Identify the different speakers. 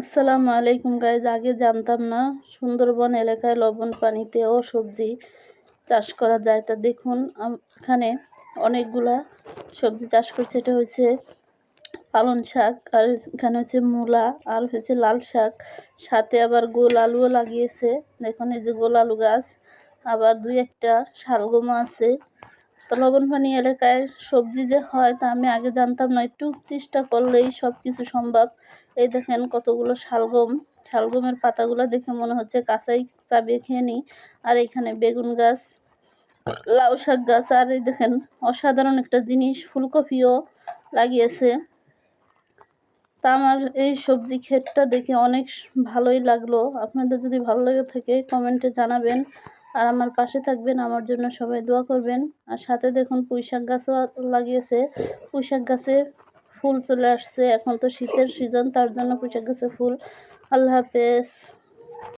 Speaker 1: আসসালামু আলাইকুম গাইজ। আগে জানতাম না সুন্দরবন এলাকায় লবণ পানিতেও সবজি চাষ করা যায়। তা দেখুন এখানে অনেকগুলা সবজি চাষ করছে। এটা হচ্ছে পালং শাক, আর এখানে হচ্ছে মূলা, আর হচ্ছে লাল শাক, সাথে আবার গোল আলুও লাগিয়েছে। দেখুন এই যে গোল আলু গাছ, আবার দুই একটা শালগম আছে। তো লবণ পানি এলাকায় সবজি যে হয় তা আমি আগে জানতাম না। একটু চেষ্টা করলেই সব কিছু সম্ভব। এই দেখেন কতগুলো শালগম, শালগমের পাতাগুলো দেখে মনে হচ্ছে কাঁচাই চাবিয়ে খেয়ে নিই। আর এখানে বেগুন গাছ, লাউ শাক গাছ, আর এই দেখেন অসাধারণ একটা জিনিস, ফুলকপিও লাগিয়েছে। তা আমার এই সবজি ক্ষেতটা দেখে অনেক ভালোই লাগলো। আপনাদের যদি ভালো লেগে থাকে কমেন্টে জানাবেন, আর আমার পাশে থাকবেন, আমার জন্য সবাই দোয়া করবেন। আর সাথে দেখুন পুঁইশাক গাছও লাগিয়েছে। পুঁইশাক গাছে ফুল চলে আসছে, এখন তো শীতের সিজন, তার জন্য পুঁইশাক গাছে ফুল। আল্লাহ হাফেজ।